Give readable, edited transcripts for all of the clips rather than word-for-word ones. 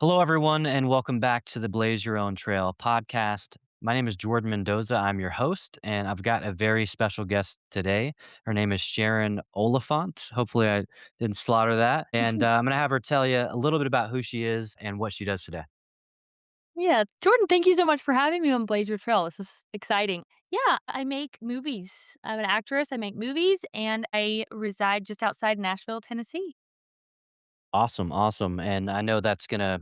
Hello, everyone, and welcome back to the Blaze Your Own Trail podcast. My name is Jordan Mendoza. I'm your host, and I've got a very special guest today. Her name is Sharon Oliphant. Hopefully, I didn't slaughter that. And I'm going to have her tell you a little bit about who she is and what she does today. Yeah, Jordan, thank you so much for having me on Blaze Your Trail. This is exciting. Yeah, I make movies. I'm an actress. I make movies, and I reside just outside Nashville, Tennessee. Awesome, awesome. And I know that's gonna,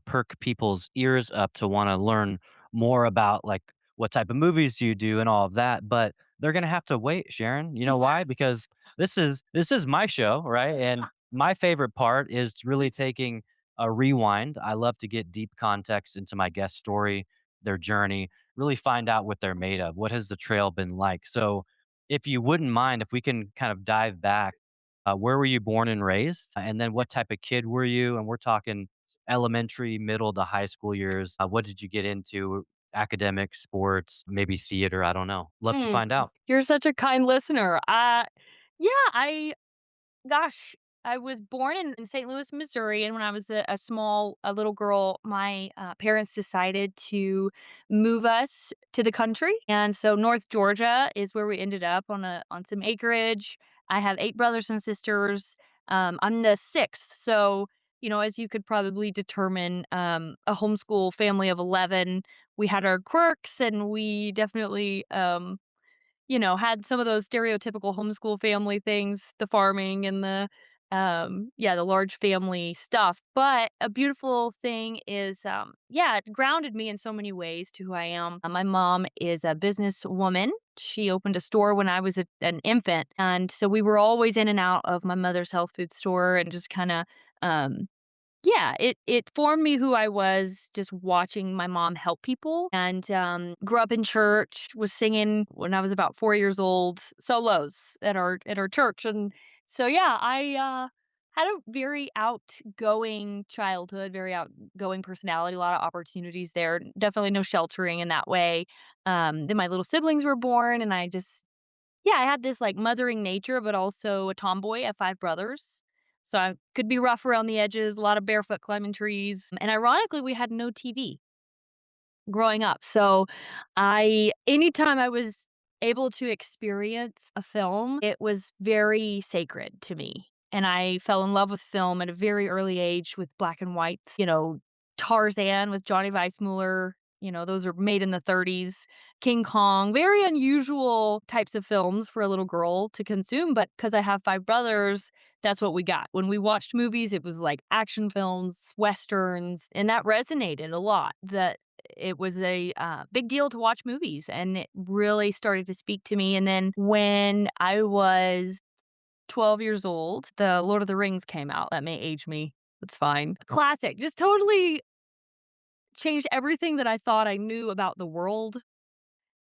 perk people's ears up to wanna learn more about, like, what type of movies you do and all of that, but they're gonna have to wait, Sharon. You know why? Because this is my show, right? And my favorite part is really taking a rewind. I love to get deep context into my guest story, their journey, really find out what they're made of. What has the trail been like? So, if you wouldn't mind, if we can kind of dive back, where were you born and raised? And then what type of kid were you? And we're talking elementary, middle to high school years. What did you get into? Academic, sports, maybe theater. I don't know. Love to Mm, find out. you're such a kind listener. Yeah, gosh, I was born in St. Louis, Missouri, and when I was a little girl, my parents decided to move us to the country, and so North Georgia is where we ended up on some acreage. I have 8 brothers and sisters. I'm the sixth, so as you could probably determine, a homeschool family of 11. We had our quirks, and we definitely had some of those stereotypical homeschool family things, the farming and the large family stuff. But a beautiful thing is, it grounded me in so many ways to who I am. My mom is a businesswoman. She opened a store when I was an infant. And so we were always in and out of my mother's health food store and just kind of, um, yeah, it formed me who I was just watching my mom help people, and, grew up in church, was singing when I was about 4 years old, solos at our church, and so, yeah, I had a very outgoing childhood, very outgoing personality, a lot of opportunities there, definitely no sheltering in that way. Then my little siblings were born, and I had this, like, mothering nature, but also a tomboy. I have 5 brothers, so I could be rough around the edges, a lot of barefoot climbing trees, and ironically, we had no TV growing up, so anytime I was able to experience a film, it was very sacred to me, and I fell in love with film at a very early age with black and whites, Tarzan with Johnny Weissmuller, those are made in the '30s. King Kong, very unusual types of films for a little girl to consume, but because I have 5 brothers, that's what we got. When we watched movies, it was like action films, westerns, and that resonated a lot. That it was a big deal to watch movies, and it really started to speak to me. And then when I was 12 years old, the Lord of the Rings came out. That may age me. That's fine. Classic. Just totally changed everything that I thought I knew about the world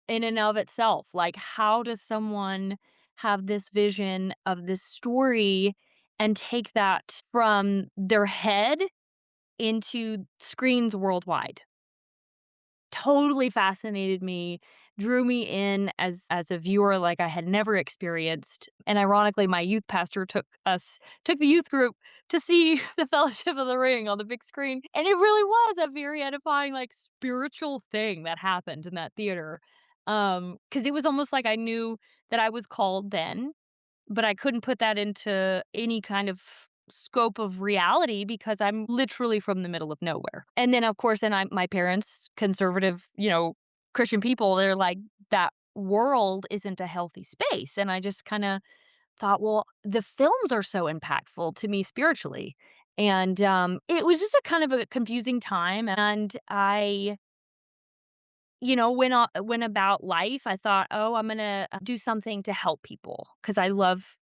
in and of itself. Like, how does someone have this vision of this story and take that from their head into screens worldwide? Totally fascinated me, drew me in as a viewer like I had never experienced, and ironically, my youth pastor took the youth group to see the Fellowship of the Ring on the big screen, and it really was a very edifying, like, spiritual thing that happened in that theater. Because it was almost like I knew that I was called then, but I couldn't put that into any kind of scope of reality because I'm literally from the middle of nowhere. And then, of course, my parents, conservative, Christian people, they're like, that world isn't a healthy space. And I just kind of thought, well, the films are so impactful to me spiritually. And it was just a kind of a confusing time. And I went about life, I thought, "Oh, I'm gonna do something to help people because I love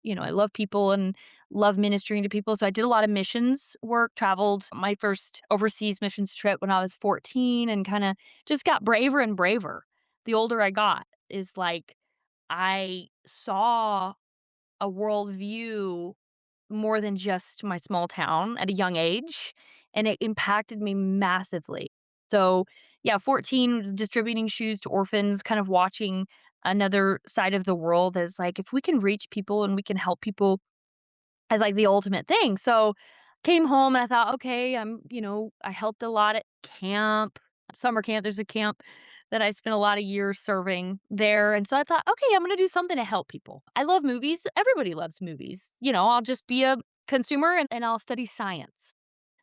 people and love ministering to people." So I did a lot of missions work, traveled my first overseas missions trip when I was 14 and kinda just got braver and braver. The older I got is like, I saw a worldview more than just my small town at a young age, and it impacted me massively. So, yeah, 14 was distributing shoes to orphans, kind of watching another side of the world as like if we can reach people and we can help people as like the ultimate thing. So, Came home and I thought, "Okay, I helped a lot at camp, summer camp." There's a camp that I spent a lot of years serving there, and so I thought, "Okay, I'm gonna do something to help people." I love movies, everybody loves movies, I'll just be a consumer and I'll study science.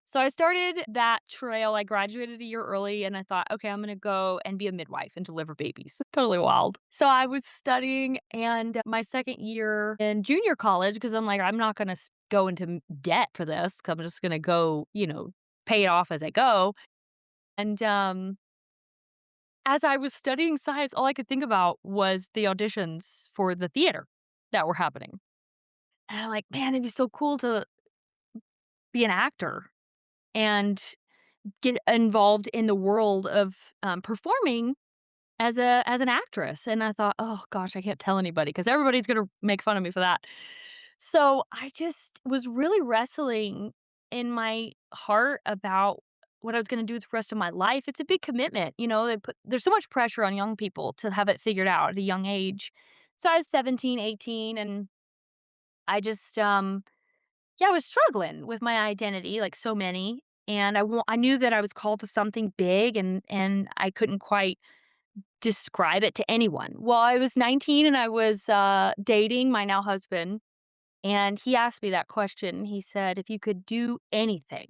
So I started that trail. I graduated a year early and I thought, okay, I'm going to go and be a midwife and deliver babies. Totally wild. So I was studying and my second year in junior college, because I'm like, I'm not going to go into debt for this. 'Cause I'm just going to go, pay it off as I go. And as I was studying science, all I could think about was the auditions for the theater that were happening. And I'm like, man, it'd be so cool to be an actor and get involved in the world of, performing as an actress, and I thought, "Oh gosh, I can't tell anybody because everybody's gonna make fun of me for that." So, I just was really wrestling in my heart about what I was gonna do with the rest of my life. It's a big commitment, there's so much pressure on young people to have it figured out at a young age. So, I was 17, 18, and I just, yeah, I was struggling with my identity like so many, and I knew that I was called to something big and I couldn't quite describe it to anyone. Well, I was 19 and I was, dating my now husband, and he asked me that question. He said, "If you could do anything."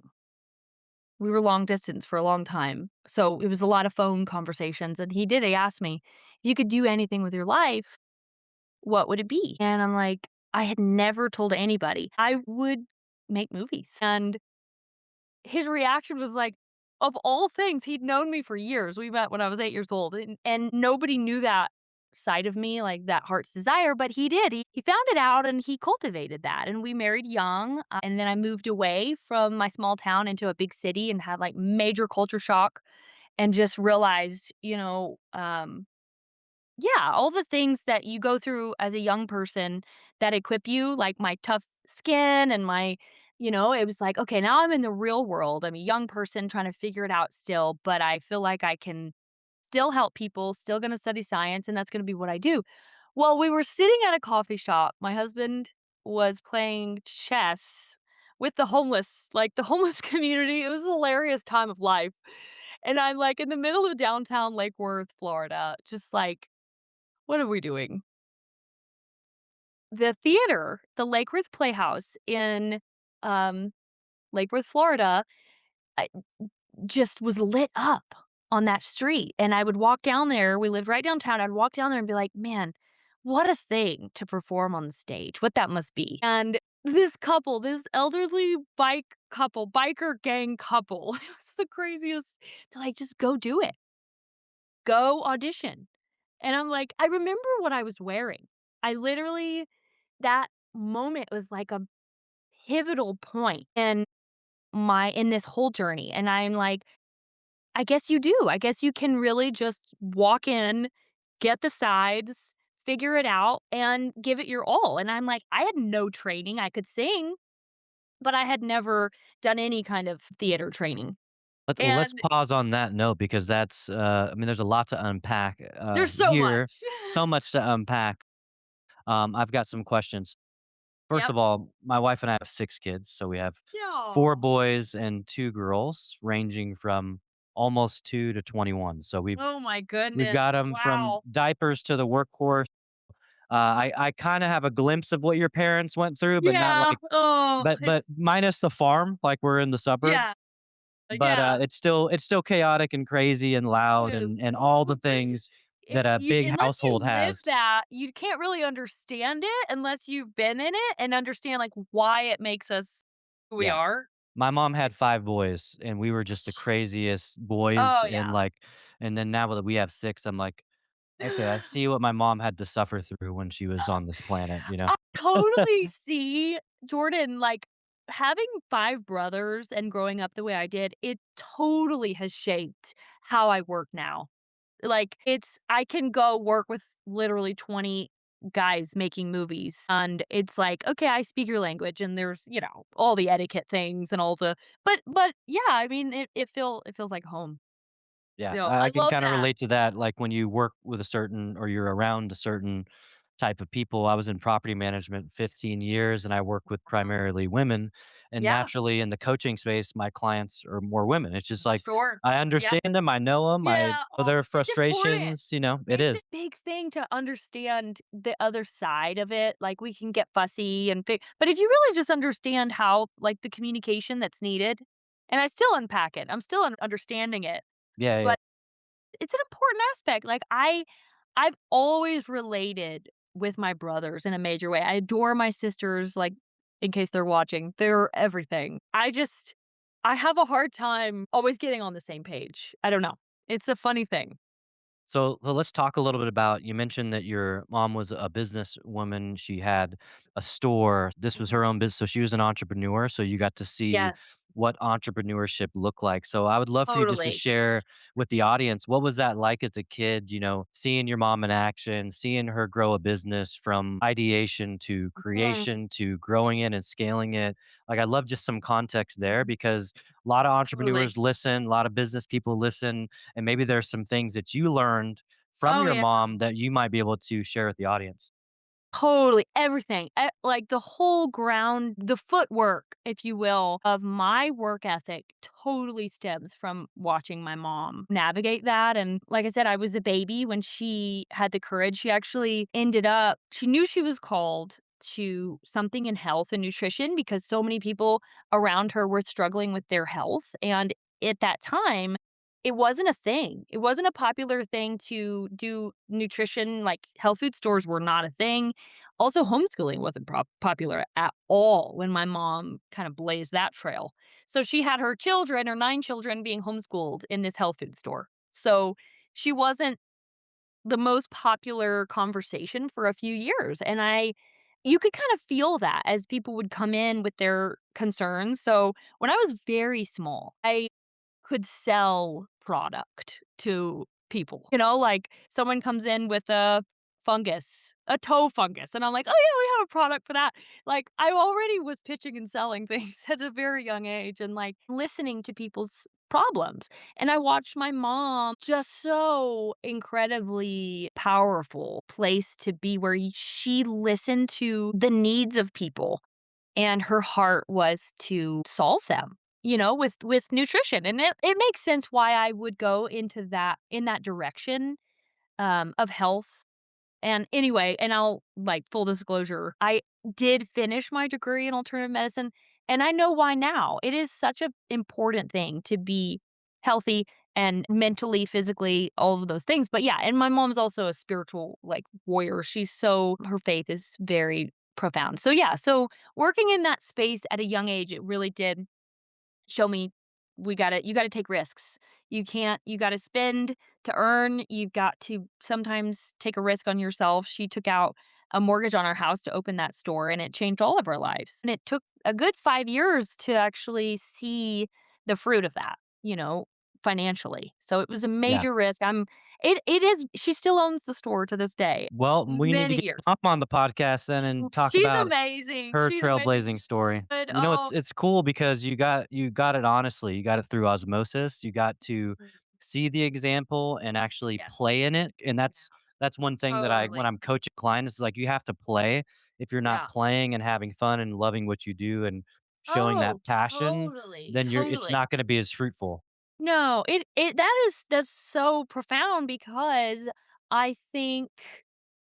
We were long distance for a long time, so it was a lot of phone conversations, and he asked me, "If you could do anything with your life, what would it be?" And I'm like, I had never told anybody. I would make movies, and his reaction was like, of all things, he'd known me for years. We met when I was 8 years old, and nobody knew that side of me, like that heart's desire, but he did. He found it out and he cultivated that, and we married young, and then I moved away from my small town into a big city and had, like, major culture shock and just realized, yeah, all the things that you go through as a young person that equip you, like my tough skin and it was like, okay, now I'm in the real world. I'm a young person trying to figure it out still, but I feel like I can still help people, still going to study science, and that's going to be what I do. Well, we were sitting at a coffee shop. My husband was playing chess with the homeless, like the homeless community. It was a hilarious time of life. And I'm like in the middle of downtown Lake Worth, Florida, just like, what are we doing? The theater, the Lake Worth Playhouse in, um, Lake Worth, Florida, I just was lit up on that street, and I would walk down there. We lived right downtown. I'd walk down there and be like, "Man, what a thing to perform on the stage, what that must be." And this elderly biker gang couple, it was the craziest to, like, just go do it. Go audition. And I'm like, I remember what I was wearing. I literally that moment was like a pivotal point in this whole journey, and I'm like, I guess you do. I guess you can really just walk in, get the sides, figure it out, and give it your all, and I'm like, I had no training. I could sing, but I had never done any kind of theater training, Let's and pause on that note because that's, I mean, there's a lot to unpack, there's so here, much. so much to unpack. I've got some questions. First Yep. of all, my wife and I have 6 kids, so we have 4 Yeah. boys and 2 girls, ranging from almost 2 to 21. So Oh my we've got goodness. them from Wow. diapers to the workforce. I kinda have a glimpse of what your parents went through, but not Yeah. like Oh, but minus the farm, like, we're in the yeah. suburbs. But, Yeah. it's still chaotic and crazy and loud It is. and all the things It that a you big unless household you live has. that, you can't really understand it unless you've been in it and understand, like, why it makes us who we Yeah. are. My mom had Like 5 boys, and we were just the craziest boys, oh, and, yeah. like and then now that we have 6, I'm like, "Okay, I see what my mom had to suffer through when she was on this planet," you know? I totally see Jordan, like, having 5 brothers and growing up the way I did, it totally has shaped how I work now. Like, I can go work with literally 20 guys making movies, and it's like, "Okay, I speak your language," and there's, all the etiquette things and all the but, yeah, I mean, it feels like home. Yeah, I I can love kinda that. relate to that, like, when you work with a certain or you're around a certain type of people. I was in property management 15 years and I work with Wow. primarily women. And Yeah, naturally, in the coaching space, my clients are more women. It's just like sure. I Yeah. understand them, I know them, I Yeah, know oh, their it's important. frustrations. It It's a is. big thing to understand the other side of it, like, we can get fussy and but if you really just understand how like, the communication that's needed and I still unpack it, I'm still understanding it, Yeah, yeah. but it's an important aspect, like, I've always related with my brothers in a major way. I adore my sisters, like, in case they're watching, they're everything. I have a hard time always getting on the same page. I don't know. It's a funny thing. So let's talk a little bit about you mentioned that your mom was a businesswoman. She had a store. This was Mhm. her own business. So she was an entrepreneur. So you got to see Yes, what entrepreneurship looked like. So I would love for you just to totally. share with the audience what was that like as a kid, seeing your mom in action, seeing her grow a business from ideation to Mhm. creation to growing it and scaling it. Like I'd love just some context there because a lot of Totally. entrepreneurs listen, a lot of business people listen, and maybe there's some things that you learned from Oh, your yeah. mom that you might be able to share with the audience. Totally, everything, like, the whole ground the footwork, if you will, of my work ethic totally stems from watching my mom navigate that, and like I said, I was a baby when she had the courage. She actually ended up she knew she was called to something in health and nutrition because so many people around her were struggling with their health, and at that time, it wasn't a thing. It wasn't a popular thing to do nutrition, like, health food stores were not a thing. Also, homeschooling wasn't popular at all when my mom kind of blazed that trail. So she had her children, her 9 children being homeschooled in this health food store. So she wasn't the most popular conversation for a few years, and I you could kind of feel that as people would come in with their concerns. So when I was very small, I could sell product to people. Like someone comes in with a toe fungus, and I'm like, "Oh yeah, we have a product for that." Like I already was pitching and selling things at a very young age and like listening to people's problems. And I watched my mom just so incredibly powerful place to be where she listened to the needs of people and her heart was to solve them, with nutrition, and it makes sense why I would go into that in that direction, of health, and anyway, and I'll like, full disclosure, I did finish my degree in alternative medicine, and I know why now. It is such a important thing to be healthy and mentally, physically, all of those things, but yeah, and my mom's also a spiritual, like, warrior. Her faith is very profound. So, yeah, so working in that space at a young age, it really did show me you gotta take risks. You gotta spend to earn. You've got to sometimes take a risk on yourself. She took out a mortgage on our house to open that store, and it changed all of our lives. And it took a good 5 years to actually see the fruit of that, financially. So it was a Yeah. major risk. It is she still owns the store to this day. Well, we need to Many get years. mom on the podcast then and talk She's about amazing. her She's amazing. trailblazing story. But, It's oh it's cool because you got it honestly. You got it through osmosis. You got to mm, see the example and actually yes. play in it. And Yeah. that's one thing that when Totally. I'm coaching clients is like you have to play. If you're not Yeah. playing and having fun and loving what you do and showing that Oh, passion, totally, then it's totally. not going to be as fruitful. No, that's so profound because I think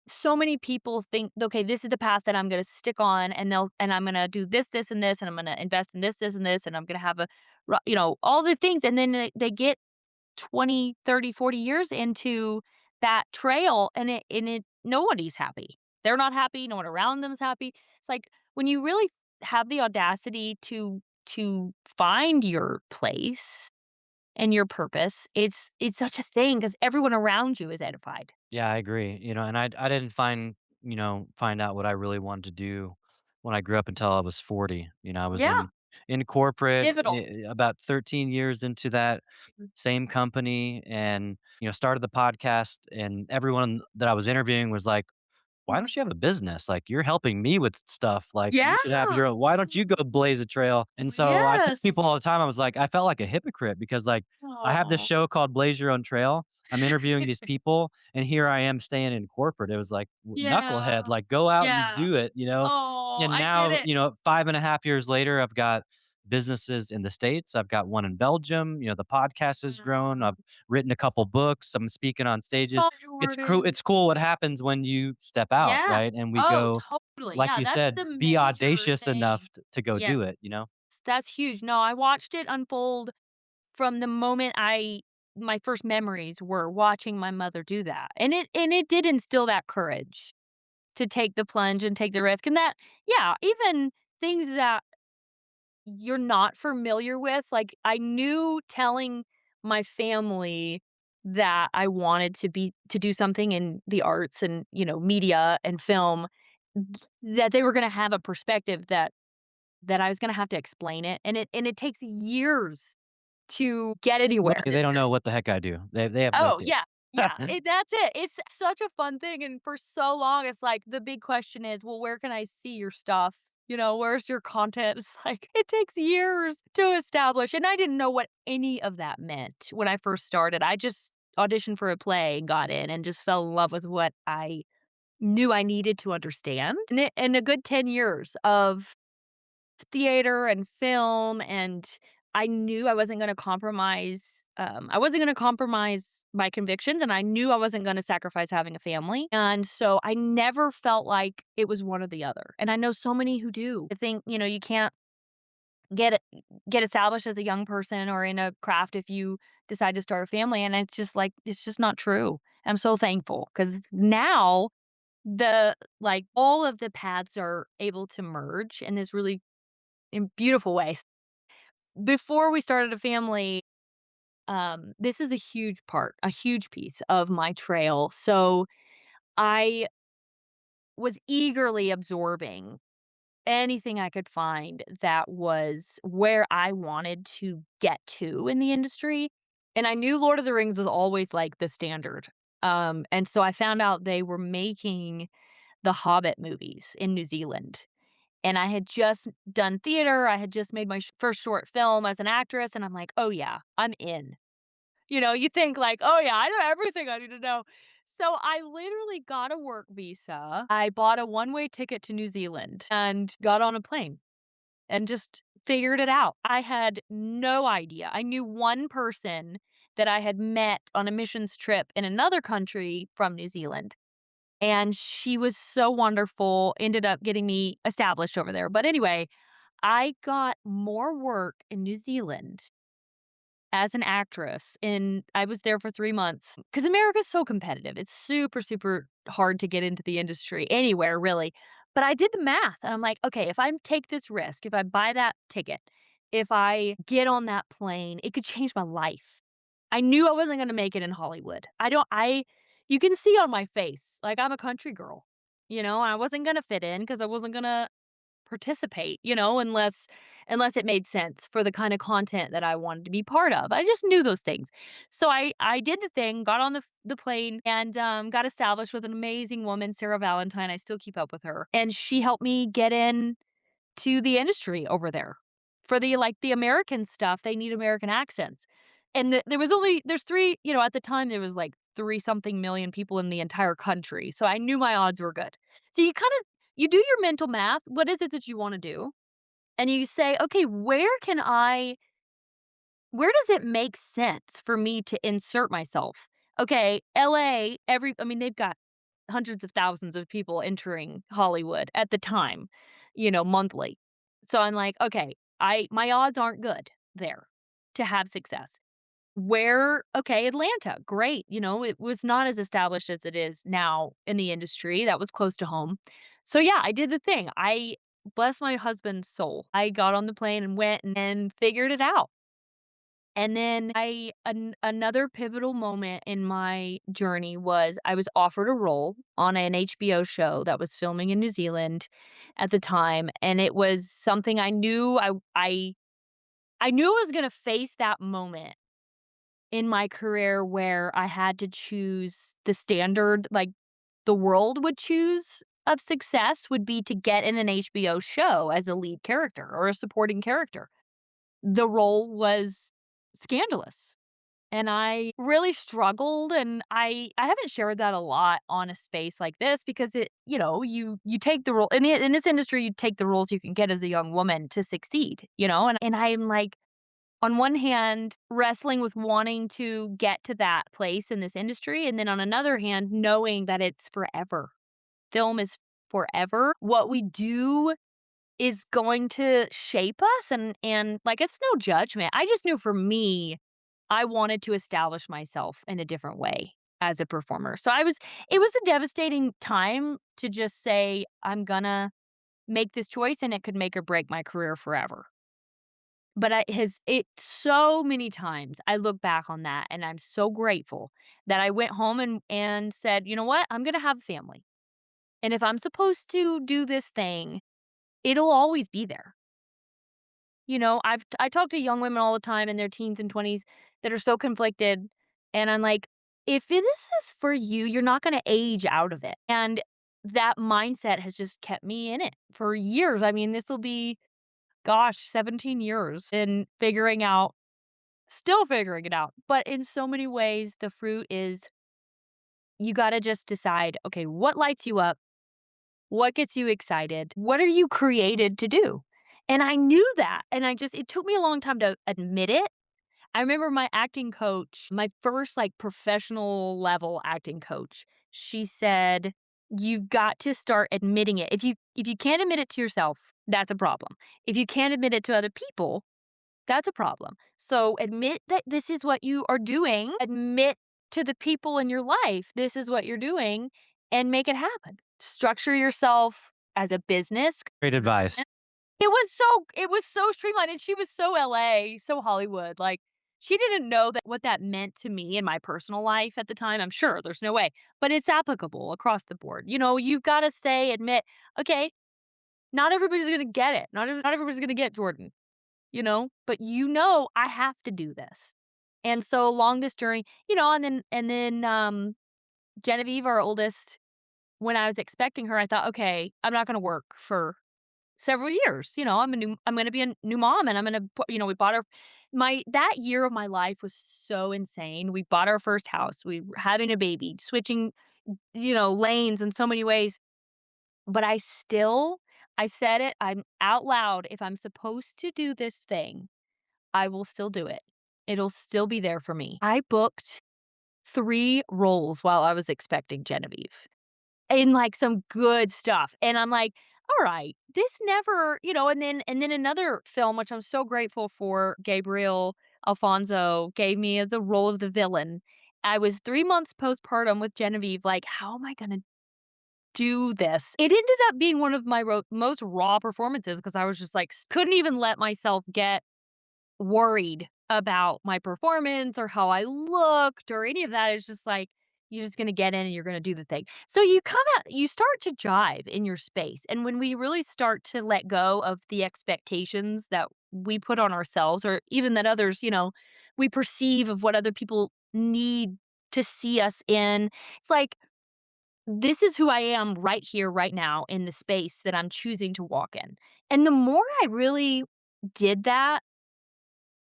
so many people think, "Okay, this is the path that I'm gonna stick on, and I'm gonna do this, this, and this, and I'm gonna invest in this, this, and this, and I'm gonna have all the things," and then they get 20, 30, 40 years into that trail and nobody's happy. They're not happy, no one around them is happy. It's like when you really have the audacity to find your place and your purpose, it's such a thing because everyone around you is edified. Yeah, I agree. And I didn't find out what I really wanted to do when I grew up until I was 40. I was Yeah, in corporate pivotal. about 13 years into that Mm, same company and started the podcast and everyone that I was interviewing was like, "Why mhm. don't you have a business? Like you're helping me with stuff. Like you Yeah. should have your own. Why don't you go blaze a trail?" And so I tell people Yes. all the time I was like I felt like a hypocrite because like I have this Oh. show called Blaze Your Own Trail I'm interviewing these people, and here I am staying in corporate. It was like, knucklehead, Yeah. like, go out and Yeah. do it, you know? Oh, And I get now, it. 5.5 years later, I've got businesses in the States. I've got one in Belgium. The podcast has grown. Mm. I've written a couple books. I'm speaking on Saw stages. Jordan. It's cool what happens when you step out, Yeah. right? And we Oh, go, totally. like Yeah, you that's said, the be major audacious enough thing. to go Yeah, do it? that's huge. No, I watched it unfold from the moment I my first memories were watching my mother do that. And it did instill that courage to take the plunge and take the risk. And that yeah, even things that you're not familiar with, like, I knew telling my family that I wanted to do something in the arts and, media and film, that they were gonna have a perspective that I was gonna have to explain it, and it takes years to get anywhere Right, in they this don't know journey. what the heck I do. They have no Oh, clue. yeah, yeah, that's it. It's such a fun thing, and for so long, it's like the big question is, "Well, where can I see your stuff?" "Where's your content?" It's like, it takes years to establish, and I didn't know what any of that meant when I first started. I just auditioned for a play, got in, and just fell in love with what I knew I needed to understand, and a good 10 years of theater and film, and I knew I wasn't gonna compromise my convictions, and I knew I wasn't gonna sacrifice having a family, and so I never felt like it was one or the other, and I know so many who do. I think, you can't get e get established as a young person or in a craft if you decide to start a family, and it's just not true. I'm so thankful because now all of the paths are able to merge in this really in beautiful ways. Before we started a family, this is a huge piece of my trail. So I was eagerly absorbing anything I could find that was where I wanted to get to in the industry. And I knew Lord of the Rings was always like the standard. And so I found out they were making the Hobbit movies in New Zealand. And I had just done theater, I had just made my first short film as an actress, and I'm like, "Oh, yeah, I'm in." You think like, "Oh, yeah, I know everything I need to know." So I literally got a work visa. I bought a one-way ticket to New Zealand and got on a plane and just figured it out. I had no idea. I knew one person that I had met on a missions trip in another country from New Zealand, and she was so wonderful, ended up getting me established over there. But anyway, I got more work in New Zealand as an actress, and I was there for 3 months because America's so competitive. It's super, super hard to get into the industry anywhere, really. But I did the math, and I'm like, "Okay, if I take this risk, if I buy that ticket, if I get on that plane, it could change my life." I knew I wasn't gonna make it in Hollywood. I don't I You can see on my face, like, I'm a country girl, I wasn't gonna fit in because I wasn't gonna participate, unless it made sense for the kind of content that I wanted to be part of. I just knew those things. So I did the thing, got on the plane and got established with an amazing woman, Sarah Valentine. I still keep up with her. And she helped me get in to the industry over there. For the American stuff, they need American accents. And there's 3, at the time there was like 3 something million people in the entire country. So I knew my odds were good. So you do your mental math. What is it that you want to do? And you say, "Okay, where does it make sense for me to insert myself?" Okay, LA, they've got hundreds of thousands of people entering Hollywood at the time, monthly. So I'm like, "Okay, I my odds aren't good there to have success." Okay, Atlanta, great, it was not as established as it is now in the industry, that was close to home. So, yeah, I did the thing. Bless my husband's soul, I got on the plane and went and figured it out. And then another pivotal moment in my journey was I was offered a role on an HBO show that was filming in New Zealand at the time, and it was something I knew I was gonna face that moment in my career where I had to choose the standard, like, the world would choose of success would be to get in an HBO show as a lead character or a supporting character. The role was scandalous. And I really struggled, and I haven't shared that a lot on a space like this because you take the role in this industry, you take the roles you can get as a young woman to succeed, and I'm like, on one hand, wrestling with wanting to get to that place in this industry, and then on another hand, knowing that it's forever. Film is forever. What we do is going to shape us, and like, it's no judgment. I just knew for me, I wanted to establish myself in a different way as a performer. So it was a devastating time to just say, I'm gonna make this choice and it could make or break my career forever. But it so many times I look back on that and I'm so grateful that I went home and said, "You know what? I'm gonna have a family. And if I'm supposed to do this thing, it'll always be there." I talk to young women all the time in their teens and 20s that are so conflicted, and I'm like, "If this is for you, you're not gonna age out of it." And that mindset has just kept me in it for years. I mean, this will be, gosh, 17 years in figuring out still figuring it out. But in so many ways, the fruit is you gotta just decide, okay, what lights you up? What gets you excited? What are you created to do? And I knew that. And it took me a long time to admit it. I remember my acting coach, my first like professional level acting coach, she said, "You've got to start admitting it. If you can't admit it to yourself, that's a problem. If you can't admit it to other people, that's a problem. So admit that this is what you are doing. Admit to the people in your life this is what you're doing and make it happen. Structure yourself as a business. Great This is a advice. business." It was so streamlined and she was so LA, so Hollywood. Like she didn't know that what that meant to me in my personal life at the time. I'm sure there's no way, but it's applicable across the board. You've got to admit, okay, not everybody's going to get it. Not everybody's going to get Jordan, but I have to do this. And so along this journey, Genevieve, our oldest, when I was expecting her, I thought, okay, I'm not going to work for several years. I'm going to be a new mom and I'm going to, we bought our, that year of my life was so insane. We bought our first house. We were having a baby, switching, lanes in so many ways. But I said it, I'm out loud. If I'm supposed to do this thing, I will still do it. It'll still be there for me. I booked 3 roles while I was expecting Genevieve in, like, some good stuff, and I'm like, "All right, this never," and then another film, which I'm so grateful for, Gabriel Alfonso gave me the role of the villain. I was 3 months postpartum with Genevieve, like, "How am I gonna do this?" It ended up being one of my most raw performances because I was just, like, couldn't even let myself get worried about my performance or how I looked or any of that. It's just like, you're just gonna get in and you're gonna do the thing. So you start to jive in your space. And when we really start to let go of the expectations that we put on ourselves or even that others, we perceive of what other people need to see us in, it's like, this is who I am right here, right now in the space that I'm choosing to walk in. And the more I really did that,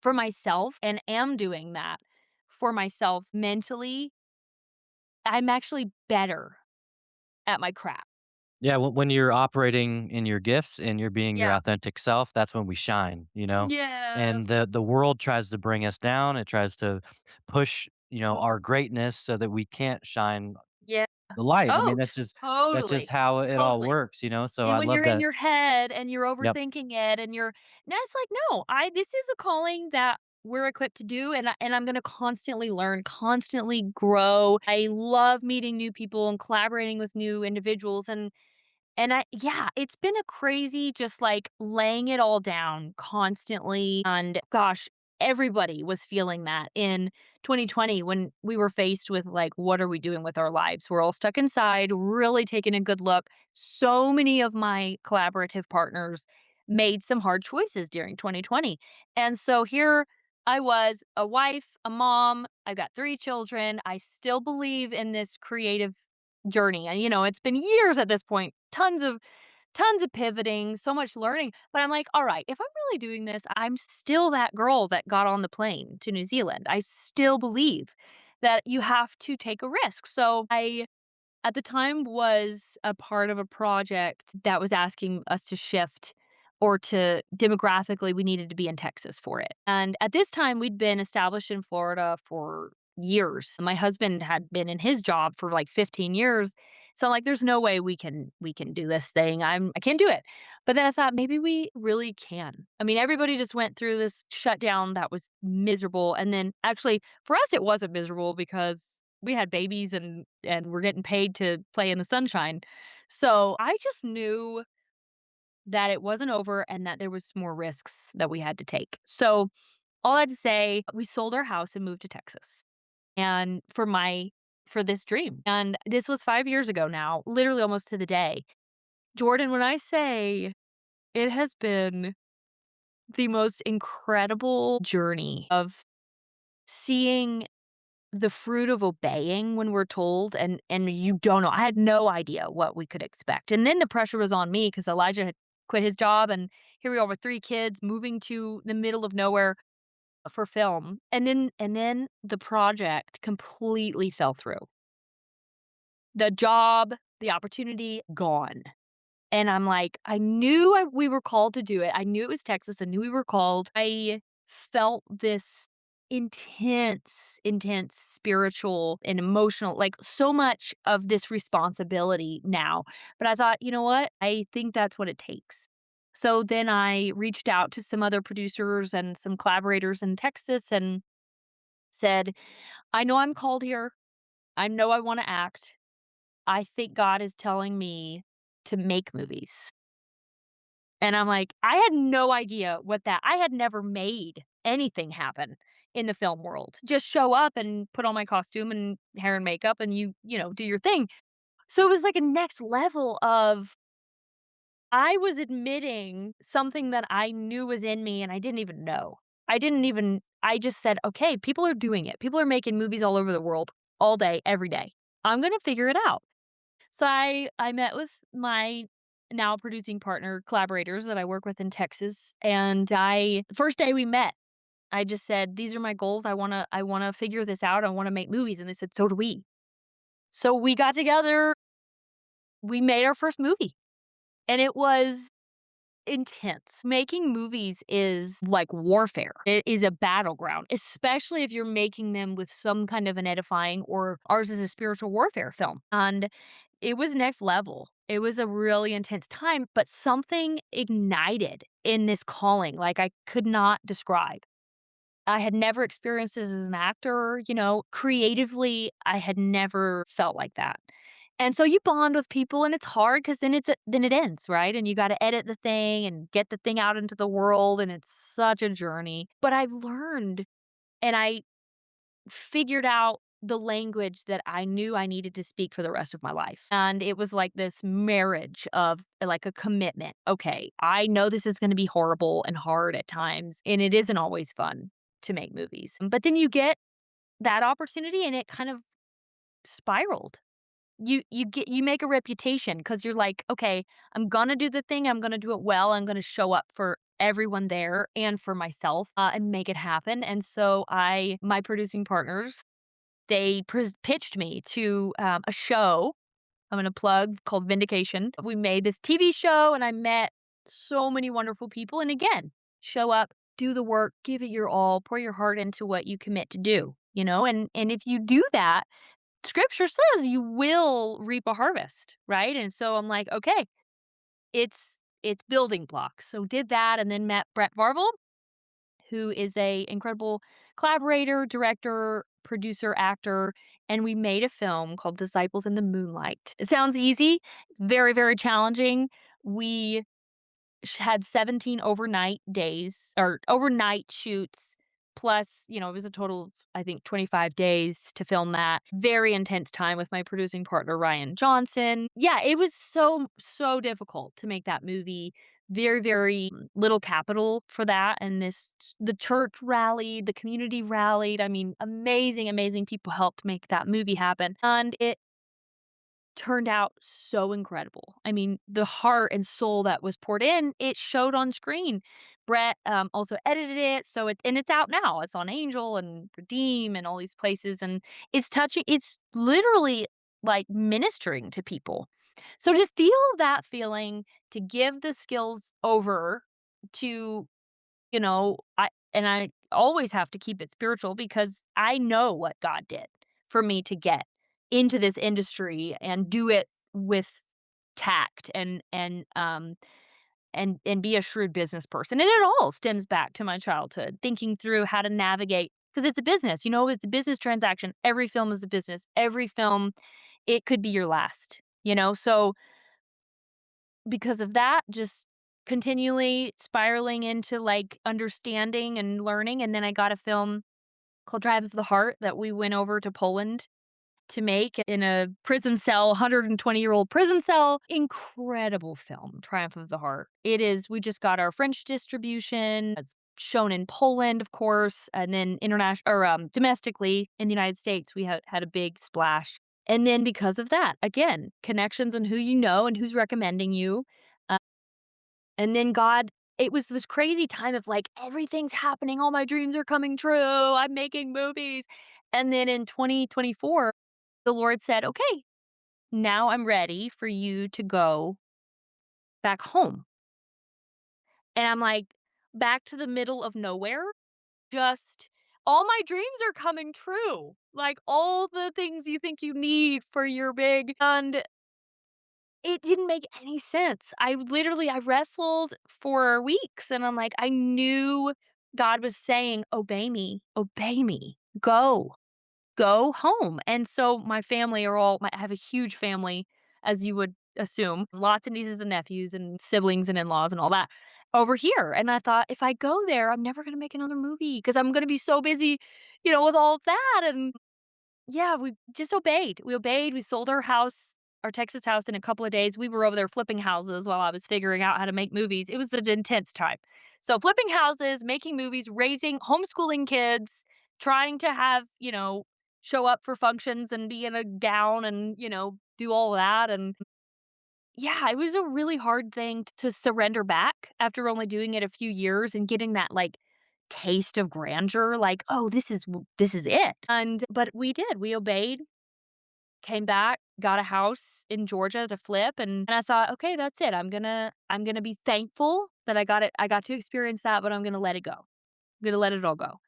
for myself and am doing that for myself mentally, I'm actually better at my craft. Yeah, when you're operating in your gifts and you're being your Yeah. authentic self, that's when we shine, you know? Yes. And the world tries to bring us down. It tries to push, our greatness so that we can't shine Yeah. the light. I mean, Oh, that's just totally. how it all Totally. works, you know? So And I when love you're in that. your head and you're Yep. overthinking it and it's like, no, this is a calling that we're equipped to do and I'm going to constantly learn, constantly grow. I love meeting new people and collaborating with new individuals and yeah, it's been a crazy just like laying it all down constantly. And gosh, everybody was feeling that in 2020 when we were faced with like, what are we doing with our lives? We're all stuck inside, really taking a good look. So many of my collaborative partners made some hard choices during 2020. And so here I was, a wife, a mom, I've got 3 children. I still believe in this creative journey. And, it's been years at this point, tons of pivoting, so much learning, but I'm like, "All right, if I'm really doing this, I'm still that girl that got on the plane to New Zealand. I still believe that you have to take a risk." So I at the time was a part of a project that was asking us to shift or to demographically, we needed to be in Texas for it. And at this time, we'd been established in Florida for years. My husband had been in his job for like 15 years. So I'm like, there's no way we can do this thing. I can't do it. But then I thought maybe we really can. I mean, everybody just went through this shutdown that was miserable. And then actually for us it wasn't miserable because we had babies and we're getting paid to play in the sunshine. So I just knew that it wasn't over and that there was more risks that we had to take. So all that to say, we sold our house and moved to Texas. And for this dream. And this was 5 years ago now, literally almost to the day. Jordan, when I say it has been the most incredible journey of seeing the fruit of obeying when we're told and you don't know. I had no idea what we could expect. And then the pressure was on me because Elijah had quit his job and here we are with 3 kids moving to the middle of nowhere for film. And then the project completely fell through. The job, the opportunity, gone. And I'm like, I knew we were called to do it. I knew it was Texas. I knew we were called. I felt this intense spiritual and emotional, like so much of this responsibility now. But I thought, you know what? I think that's what it takes. So then I reached out to some other producers and some collaborators in Texas and said, I know I'm called here. I know I want to act. I think God is telling me to make movies. And I'm like, I had no idea what that I had never made anything happen in the film world. Just show up and put on my costume and hair and makeup and do your thing. So it was like a next level of I was admitting something that I knew was in me and I didn't even know. I just said, "Okay, people are doing it. People are making movies all over the world all day, every day. I'm gonna figure it out." So I met with my now producing partner collaborators that I work with in Texas, and I first day we met, I just said, "These are my goals. I wanna figure this out. I wanna make movies." And they said, "So do we." So we got together, we made our first movie, and it was intense. Making movies is like warfare. It is a battleground, especially if you're making them with some kind of an edifying or ours is a spiritual warfare film. And it was next level. It was a really intense time, but something ignited in this calling like I could not describe. I had never experienced this as an actor, creatively, I had never felt like that. And so you bond with people and it's hard because then it ends, right? And you gotta edit the thing and get the thing out into the world, and it's such a journey. But I learned and I figured out the language that I knew I needed to speak for the rest of my life. And it was like this marriage of like a commitment. Okay, I know this is gonna be horrible and hard at times, and it isn't always fun to make movies. But then you get that opportunity and it kind of spiraled. You make a reputation because 'cause you're like, "Okay, I'm gonna do the thing, I'm gonna do it well, I'm gonna show up for everyone there and for myself, and make it happen." And so I my producing partners, they pitched me to, a show I'm gonna plug called Vindication. We made this TV show and I met so many wonderful people, and again, show up, do the work, give it your all, pour your heart into what you commit to do, and if you do that, scripture says you will reap a harvest, right? And so I'm like, "Okay, it's building blocks." So did that and then met Brett Varvel, who is a incredible collaborator, director, producer, actor, and we made a film called Disciples in the Moonlight. It sounds easy, it's very, very challenging. We had 17 overnight days or overnight shoots plus, it was a total of, I think, 25 days to film that. Very intense time with my producing partner, Ryan Johnson. Yeah, it was so, so difficult to make that movie. Very, very little capital for that. And the church rallied, the community rallied. I mean, amazing, amazing people helped make that movie happen. And turned out so incredible. I mean, the heart and soul that was poured in, it showed on screen. Brett, also edited it, so it's out now. It's on Angel and Redeem and all these places, and it's literally, like, ministering to people. So to feel that feeling, to give the skills over to, I always have to keep it spiritual because I know what God did for me to get into this industry and do it with tact and be a shrewd business person. And it all stems back to my childhood, thinking through how to navigate because it's a business, it's a business transaction. Every film is a business. Every film, it could be your last, So because of that, just continually spiraling into, like, understanding and learning, and then I got a film called Drive of the Heart that we went over to Poland to make in a prison cell, 120-year-old prison cell. Incredible film, Triumph of the Heart. It is we just got our French distribution. It's shown in Poland, of course, and then domestically in the United States, we had a big splash. And then because of that, again, connections and who you know and who's recommending you. Uh, and then God it was this crazy time of, like, everything's happening, all my dreams are coming true, I'm making movies. And then in 2024, the Lord said, "Okay, now I'm ready for you to go back home." And I'm like, "Back to the middle of nowhere? Just all my dreams are coming true, like, all the things you think you need for your big." And it didn't make any sense. I wrestled for weeks, and I'm like, I knew God was saying, obey me, go." Go home. And so my family are all I have a huge family, as you would assume, lots of nieces and nephews and siblings and in-laws and all that over here. And I thought, if I go there, I'm never gonna make another movie because I'm gonna be so busy, with all of that. And yeah, we just obeyed. We obeyed. We sold our house, our Texas house in a couple of days. We were over there flipping houses while I was figuring out how to make movies. It was an intense time. So flipping houses, making movies, raising, homeschooling kids, trying to have, show up for functions and be in a gown and, do all that. And yeah, it was a really hard thing to surrender back after only doing it a few years and getting that, like, taste of grandeur, like, "Oh, this is it." But we did, we obeyed, came back, got a house in Georgia to flip, and I thought, "Okay, that's it. I'm gonna be thankful that I got to experience that, but I'm gonna let it go. I'm gonna let it all go."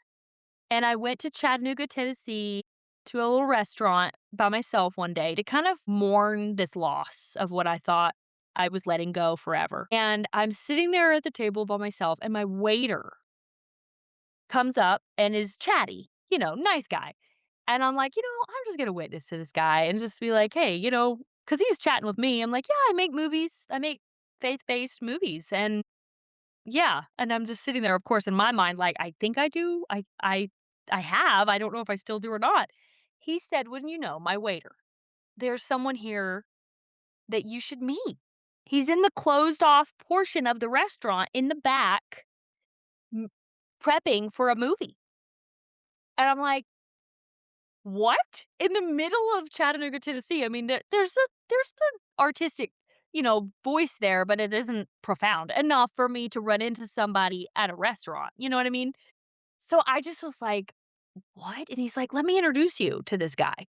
And I went to Chattanooga, Tennessee, to a little restaurant by myself one day to kind of mourn this loss of what I thought I was letting go forever. And I'm sitting there at the table by myself, and my waiter comes up and is chatty, nice guy. And I'm like, I'm just gonna witness to this guy and just be like, hey, because he's chatting with me. I'm like, yeah, I make movies. I make faith-based movies. And yeah, and I'm just sitting there, of course, in my mind, like, I think I do. I have. I don't know if I still do or not. He said, "Wouldn't you know, my waiter, there's someone here that you should meet. He's in the closed off portion of the restaurant in the back, m- prepping for a movie." And I'm like, "What?" In the middle of Chattanooga, Tennessee. I mean, there's an artistic, voice there, but it isn't profound enough for me to run into somebody at a restaurant. You know what I mean? So I just was like, "What?" And he's like, "Let me introduce you to this guy.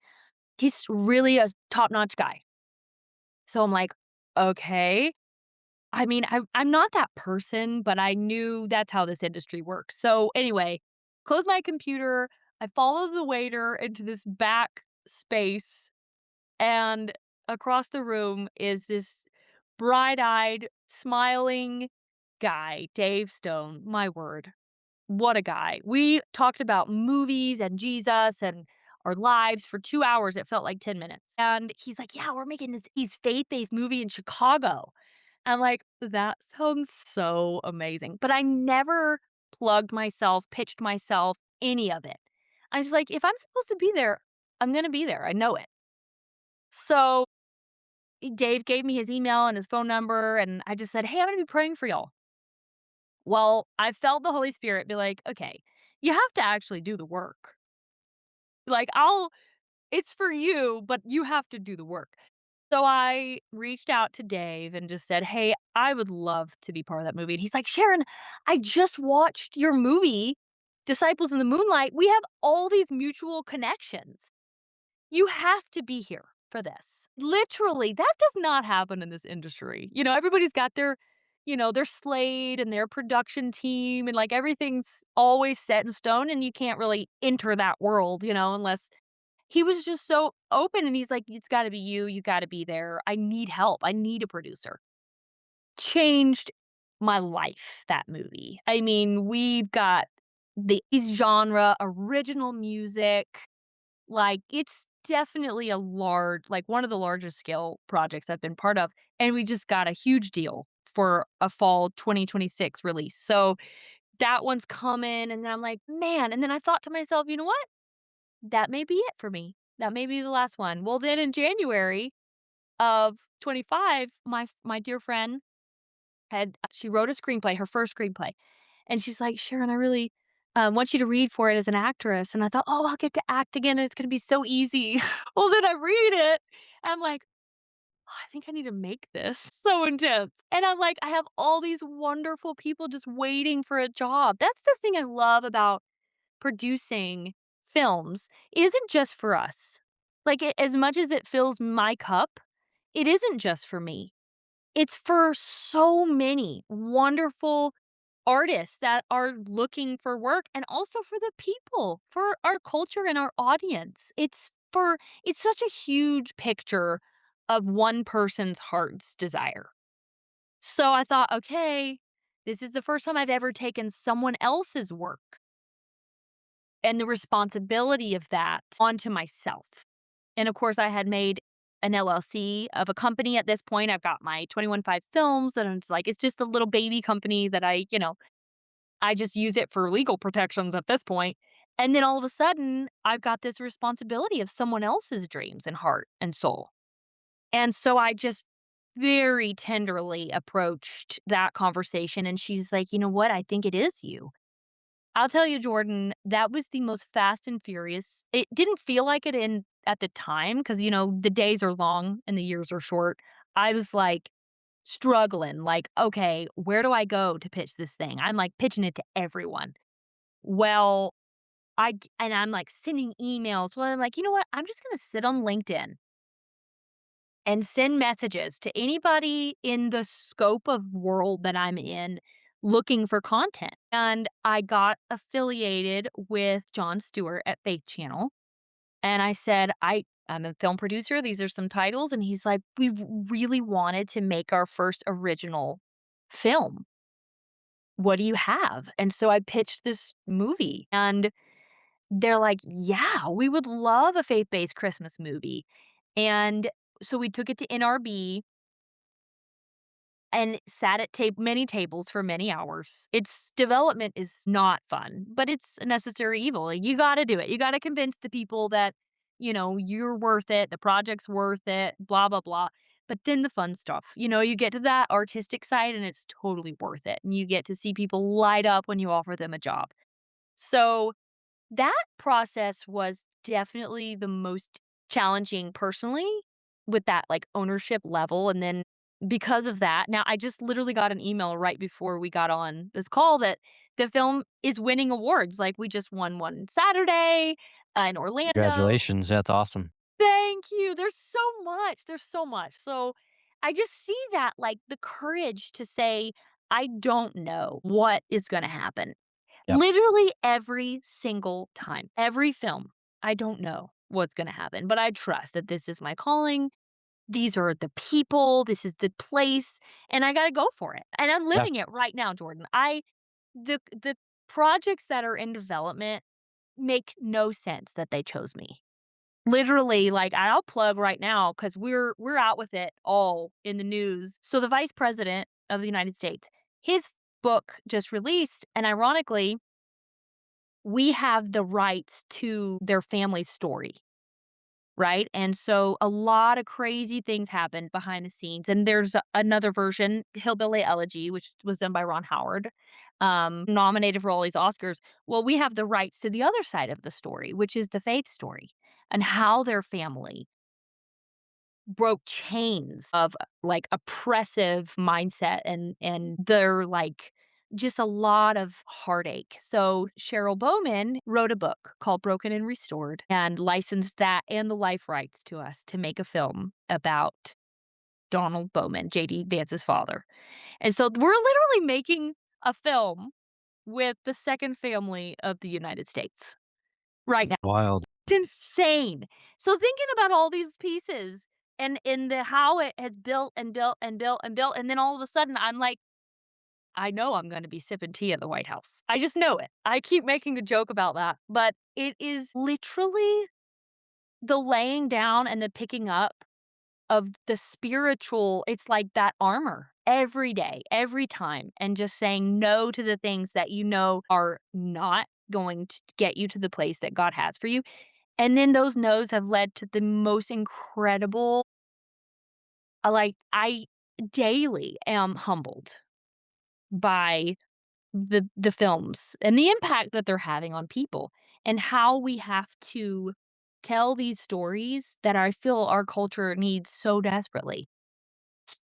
He's really a top-notch guy." So I'm like, "Okay." I mean, I'm not that person, but I knew that's how this industry works. So anyway, close my computer. I follow the waiter into this back space, and across the room is this bright-eyed, smiling guy, Dave Stone. My word. What a guy. We talked about movies and Jesus and our lives for 2 hours. It felt like 10 minutes. And he's like, "Yeah, we're making this faith-based movie in Chicago." I'm like, "That sounds so amazing." But I never plugged myself, pitched myself, any of it. I was like, if I'm supposed to be there, I'm gonna be there. I know it. So Dave gave me his email and his phone number, and I just said, "Hey, I'm gonna be praying for y'all." Well, I felt the Holy Spirit be like, "Okay, you have to actually do the work. Like, it's for you, but you have to do the work." So I reached out to Dave and just said, "Hey, I would love to be part of that movie." And he's like, "Sharon, I just watched your movie, Disciples in the Moonlight. We have all these mutual connections. You have to be here for this." Literally, that does not happen in this industry. Everybody's got their slate and their production team, and like everything's always set in stone, and you can't really enter that world, unless he was just so open and he's like, "It's gotta be you. You gotta be there. I need help. I need a producer." Changed my life, that movie. I mean, we've got the genre, original music, like, it's definitely one of the largest scale projects I've been part of, and we just got a huge deal for a fall 2026 release. So, that one's coming, and then I'm like, "Man," and then I thought to myself, "You know what? That may be it for me. That may be the last one." Well, then in January of '25, my dear friend she wrote a screenplay, her first screenplay, and she's like, "Sharon, I really, want you to read for it as an actress." And I thought, "Oh, I'll get to act again, and it's gonna be so easy." Well, then I read it, I'm like, "Oh, I think I need to make this." So intense. And I'm like, I have all these wonderful people just waiting for a job. That's the thing I love about producing films. It isn't just for us. Like, as much as it fills my cup, it isn't just for me. It's for so many wonderful artists that are looking for work, and also for the people, for our culture and our audience. It's such a huge picture of one person's heart's desire. So I thought, "Okay, this is the first time I've ever taken someone else's work and the responsibility of that onto myself." And of course, I had made an LLC of a company at this point. I've got my 21.5 films, and it's just a little baby company that I just use it for legal protections at this point. And then all of a sudden, I've got this responsibility of someone else's dreams and heart and soul. And so I just very tenderly approached that conversation. And she's like, "You know what? I think it is you." I'll tell you, Jordan, that was the most fast and furious. It didn't feel like it in at the time because, the days are long and the years are short. I was like struggling, like, "Okay, where do I go to pitch this thing?" I'm like pitching it to everyone. Well, and I'm like sending emails. Well, I'm like, "You know what? I'm just going to sit on LinkedIn and send messages to anybody in the scope of world that I'm in looking for content." And I got affiliated with Jon Stewart at Faith Channel. And I said, I'm a film producer. These are some titles. And he's like, "We've really wanted to make our first original film. What do you have?" And so I pitched this movie, and they're like, "Yeah, we would love a faith-based Christmas movie." And so we took it to NRB and sat at many tables for many hours. Its development is not fun, but it's a necessary evil. Like, you gotta do it. You gotta convince the people that, you're worth it, the project's worth it, blah, blah, blah. But then the fun stuff, you get to that artistic side and it's totally worth it. And you get to see people light up when you offer them a job. So that process was definitely the most challenging personally, with that, like, ownership level. And then because of that, now I just literally got an email right before we got on this call that the film is winning awards. Like, we just won one Saturday, in Orlando. Congratulations, that's awesome. Thank you. There's so much. There's so much. So I just see that, like, the courage to say, "I don't know what is gonna happen." Yep, Literally every single time, every film, I don't know what's gonna happen, but I trust that this is my calling. These are the people, this is the place, and I gotta go for it. And I'm yeah, living it right now, Jordan. The projects that are in development make no sense that they chose me. Literally, like, I'll plug right now because we're out with it all in the news. So the Vice President of the United States, his book just released, and ironically, we have the rights to their family's story, right? And so a lot of crazy things happened behind the scenes. And there's another version, Hillbilly Elegy, which was done by Ron Howard, nominated for all these Oscars. Well, we have the rights to the other side of the story, which is the faith story and how their family broke chains of, like, oppressive mindset and they're, like, just a lot of heartache. So, Cheryl Bowman wrote a book called Broken and Restored and licensed that and the life rights to us to make a film about Donald Bowman, JD Vance's father. And so we're literally making a film with the second family of the United States right now. It's wild. It's insane. So thinking about all these pieces and the how it has built and built and built and built, and then all of a sudden I'm like, I know I'm gonna be sipping tea at the White House. I just know it. I keep making a joke about that, but it is literally the laying down and the picking up of the spiritual. It's like that armor every day, every time, and just saying no to the things that you know are not going to get you to the place that God has for you. And then those no's have led to the most incredible, like, I daily am humbled by the films and the impact that they're having on people and how we have to tell these stories that I feel our culture needs so desperately.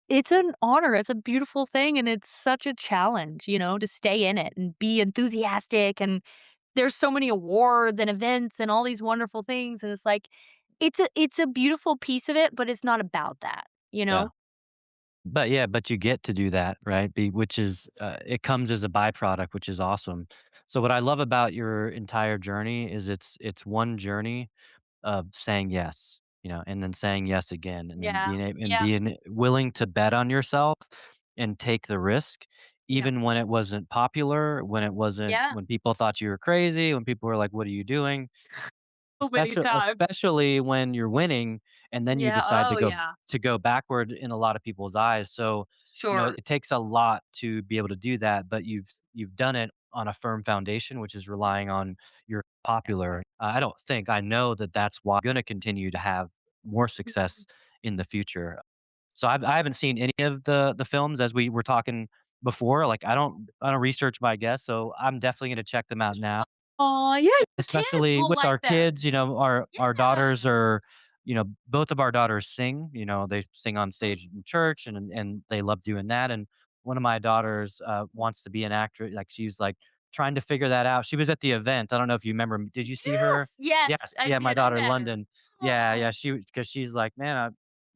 It's an honor, it's a beautiful thing, and it's such a challenge, to stay in it and be enthusiastic, and there's so many awards and events and all these wonderful things, and it's like, it's a beautiful piece of it, but it's not about that, you Yeah. know? But yeah, but you get to do that, right? Which is, it comes as a byproduct, which is awesome. So what I love about your entire journey is it's one journey of saying yes, and then saying yes again, and then Yeah, yeah, being willing to bet on yourself and take the risk, yep, even when it wasn't popular, yeah, when people thought you were crazy, when people were like, "What are you doing?" so many times. Especially when you're winning and then you Yeah, decide oh, yeah, to go backward in a lot of people's eyes. So, sure. it takes a lot to be able to do that, but you've done it on a firm foundation, which is relying on your popular. I know that that's why I'm gonna continue to have more Mhm. success in the future. So I haven't seen any of the films as we were talking before. Like, I don't research my guests, so I'm definitely gonna check them out now. Aw, yeah, your kids Especially will with like our them. kids, our daughters Yeah. are both of our daughters sing, they sing on stage in church and they love doing that, and one of my daughters, wants to be an actress, like, she's, like, trying to figure that out. She was at the event, I don't know if you remember, did you see her? Yes, yes, Yes, I yeah, my did, I daughter met her. London. Yeah, yeah, Oh, she because she's like, "Man,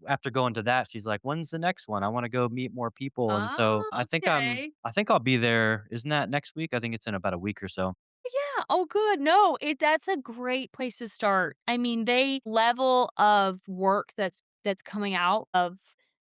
after going to that, she's like, 'When's the next one? I wanna go meet more people,' and so oh, okay. I think I'll be there. Isn't that next week? I think it's in about a week or so. Yeah, oh, good. No, that's a great place to start. I mean, they level of work that's coming out of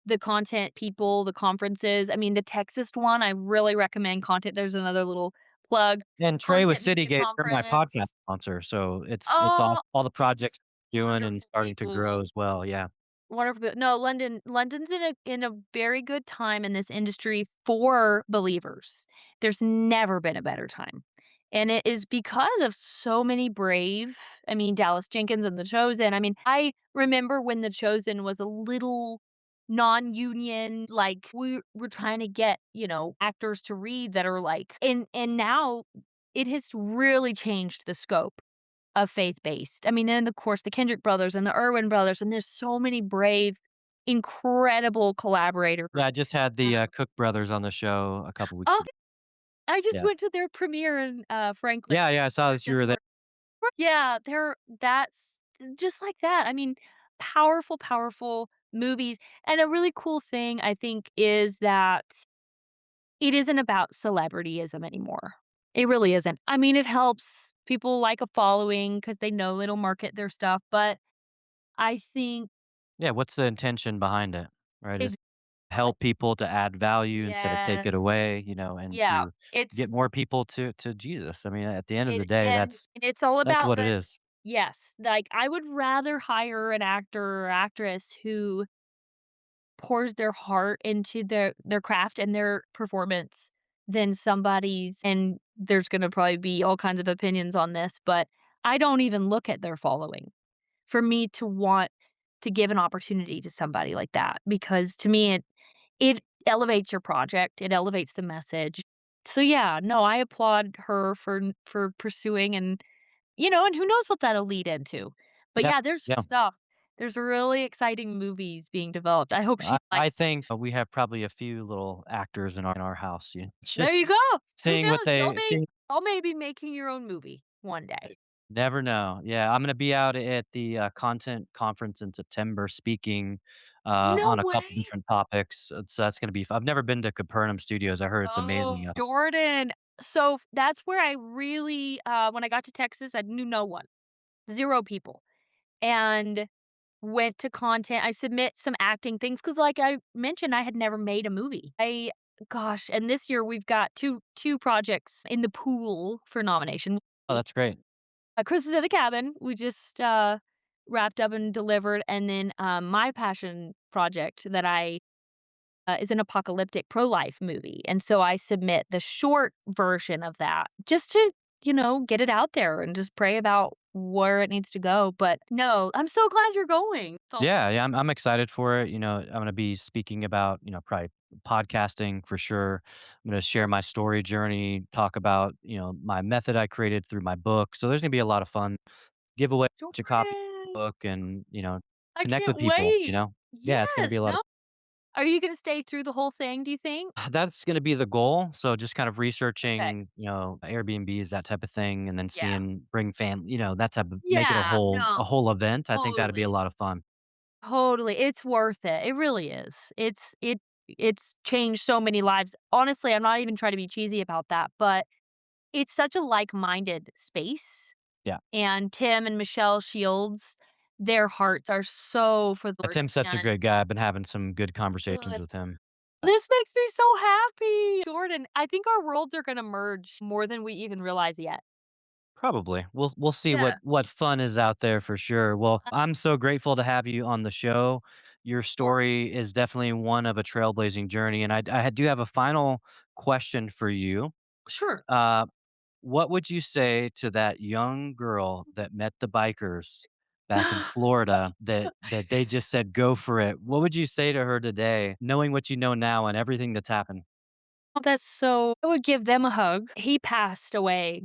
the content people, the conferences. I mean, the Texas one, I really recommend content. There's another little plug. And Trey with Content Media Citygate, they're my podcast Conference. sponsor, so it's Oh, all the projects doing and wonderful starting to grow people. as well, yeah. Wonderful, but no, London's in a very good time in this industry for believers. There's never been a better time, and it is because of so many brave. I mean, Dallas Jenkins and The Chosen. I mean, I remember when The Chosen was a little non-union, like, we're trying to get, actors to read that are like, and now it has really changed the scope of faith-based. I mean, then, of course, the Kendrick brothers and the Irwin brothers, and there's so many brave, incredible collaborators. Yeah, I just had the, Um, Cook brothers on the show a couple weeks oh, ago. I just Yeah. went to their premiere in, Franklin. Yeah, yeah, I saw They're that you just were there. yeah, they're that's just like that. I mean, powerful, powerful movies, and a really cool thing, I think, is that it isn't about celebrityism anymore. It really isn't. I mean, it helps people like a following because they know it'll market their stuff, but I think Yeah, what's the intention behind it, right? Is exactly. help people to add value instead of take it Yes. away, and Yeah. to It's get more people to Jesus. I mean, at the end of the it day, and it's all that's about what it the is. yes, like, I would rather hire an actor or actress who pours their heart into their craft and their performance than somebody's, and there's gonna probably be all kinds of opinions on this, but I don't even look at their following. For me to want to give an opportunity to somebody like that, because to me it elevates your project, it elevates the message. So, yeah, no, I applaud her for pursuing and, and who knows what that'll lead into. But, Yeah, yeah, there's yeah. stuff. There's really exciting movies being developed. I hope she I likes. think we have probably a few little actors in our house, you There just you go. Who seeing what knows? they see. Y'all may be making your own movie one day. Never know. Yeah, I'm gonna be out at the, content conference in September speaking, No on a couple way. different topics, so that's gonna be I've never been to Capernaum Studios, I heard it's Oh, amazing. Jordan. So that's where I really, when I got to Texas, I knew no one, 0 people, and went to content. I submit some acting things because, like I mentioned, I had never made a movie. Gosh, and this year we've got two projects in the pool for nomination. Oh, that's great. Christmas at the Cabin, we just, wrapped up and delivered, and then, my passion project that I is an apocalyptic pro-life movie, and so I submit the short version of that just to, get it out there and just pray about where it needs to go, but no, I'm so glad you're going. It's all Yeah, yeah, I'm excited for it, I'm gonna be speaking about, probably podcasting for sure. I'm gonna share my story journey, talk about, my method I created through my book, so there's gonna be a lot of fun. Give away a copy of Jordan, the book and, I connect can't with people, wait. Yeah, it's gonna be Yes, a lot of no. Are you gonna stay through the whole thing, do you think? that's gonna be the goal, so just kind of Okay. researching, Airbnbs, that type of thing, and then Yeah. seeing bring family, that type of make it a Yeah, no, whole event. I think that'd be a totally. lot of fun. Totally, it's worth it, it really is. It's changed so many lives. Honestly, I'm not even trying to be cheesy about that, but it's such a like-minded space, Yeah. and Tim and Michelle Shields, their hearts are so for the Lord, Tim's such a and good guy. I've been having some good conversations good. with him. This makes me so happy, Jordan. I think our worlds are gonna merge more than we even realize yet. Probably. We'll see Yeah. what fun is out there for sure. Well, I'm so grateful to have you on the show. Your Course. story is definitely one of a trailblazing journey, and I do have a final question for you. Sure. Uh, what would you say to that young girl that met the bikers back in Florida that they just said, "Go for it"? What would you say to her today, knowing what you know now and everything that's happened? Oh, that's so I would give them a hug. He passed away,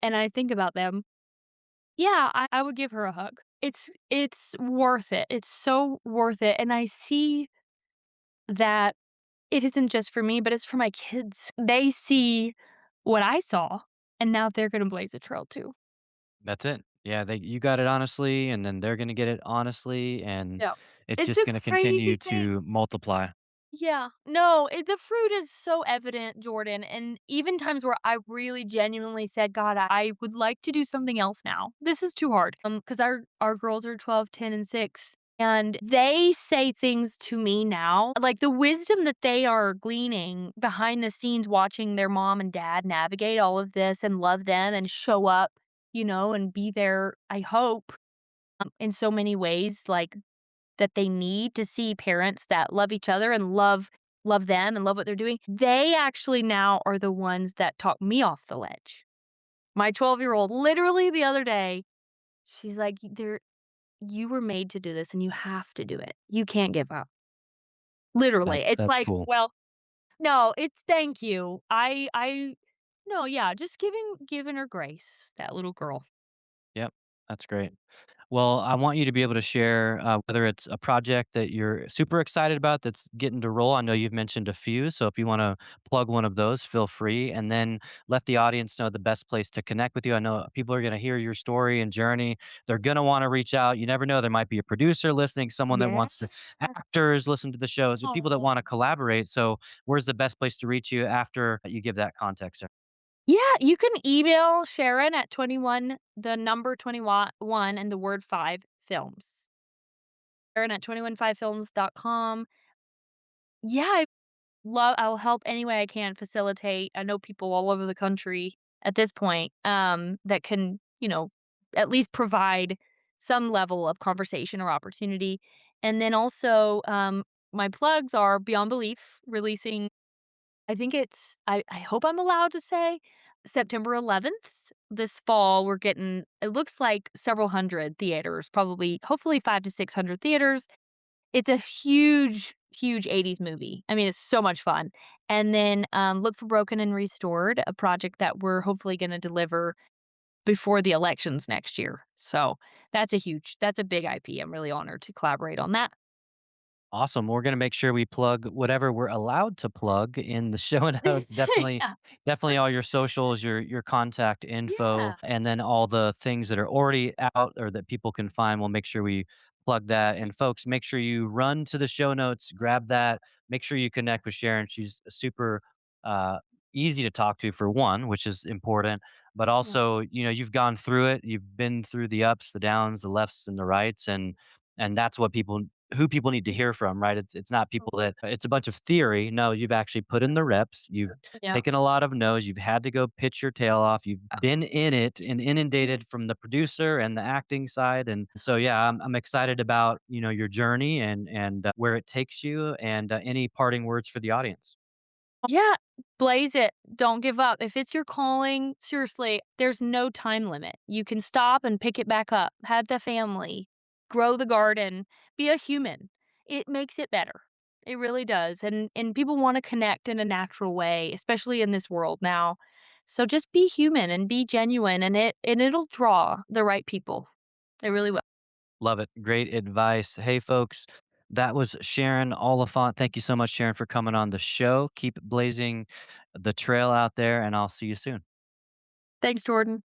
and I think about them. Yeah, I would give her a hug. It's worth it. It's so worth it, and I see that it isn't just for me, but it's for my kids. They see what I saw, and now they're gonna blaze a trail too. That's it. Yeah, you got it honestly, and then they're gonna get it honestly, and Yeah. it's It's just a gonna crazy continue thing. to multiply. Yeah. No, the fruit is so evident, Jordan, and even times where I really genuinely said, "God, I would like to do something else now. This is too hard." Because our girls are 12, 10, and 6, and they say things to me now, like the wisdom that they are gleaning behind the scenes watching their mom and dad navigate all of this and love them and show up, and be there, I hope, in so many ways, like that they need to see parents that love each other and love them and love what they're doing. They actually now are the ones that talk me off the ledge. My 12-year-old literally the other day, she's like, "There you were made to do this and you have to do it. You can't give up." Literally. It's That's like, cool. well, no, it's thank you. I no, yeah, just giving her grace, that little girl. Yep, that's great. Well, I want you to be able to share whether it's a project that you're super excited about that's getting to roll. I know you've mentioned a few, so if you want to plug one of those, feel free, and then let the audience know the best place to connect with you. I know people are going to hear your story and journey. They're going to want to reach out. You never know; there might be a producer listening, someone that Yeah. wants to, actors listen to the shows, people that want to Oh. collaborate. So, where's the best place to reach you after you give that context? Yeah, you can email Sharon at 21, the number 21 and the word 5 films. Sharon at 215films.com. Yeah, I'll help any way I can facilitate. I know people all over the country at this point, that can, at least provide some level of conversation or opportunity. And then also, my plugs are Beyond Belief, releasing I think I hope I'm allowed to say September 11th. This fall, we're getting it looks like several hundred theaters, probably hopefully 5 to 600 theaters. It's a huge, huge '80s movie. I mean, it's so much fun. And then, look for Broken and Restored, a project that we're hopefully gonna deliver before the elections next year. So, That's a big IP. I'm really honored to collaborate on that. Awesome. We're gonna make sure we plug whatever we're allowed to plug in the show notes. Definitely, Yeah. definitely all your socials, your contact info, Yeah. and then all the things that are already out or that people can find. We'll make sure we plug that. And folks, make sure you run to the show notes, grab that. Make sure you connect with Sharon. She's super uh, easy to talk to for one, which is important. But Yeah. also, you've gone through it. You've been through the ups, the downs, the lefts, and the rights, and that's what people who people need to hear from, right? It's not people that it's a bunch of theory. No, you've actually put in the reps. You've Yeah. taken a lot of no's. You've had to go pitch your tail off. You've been in it and inundated from the producer and the acting side. And so, yeah, I'm excited about your journey and where it takes you, and any parting words for the audience. Yeah, blaze it. Don't give up. If it's your calling, seriously, there's no time limit. You can stop and pick it back up. Have the family, grow the garden, be a human. It makes it better. It really does. And people want to connect in a natural way, especially in this world now. So just be human and be genuine and it'll draw the right people. It really will. Love it. Great advice. Hey, folks, that was Sharon Oliphant. Thank you so much, Sharon, for coming on the show. Keep blazing the trail out there, and I'll see you soon. Thanks, Jordan.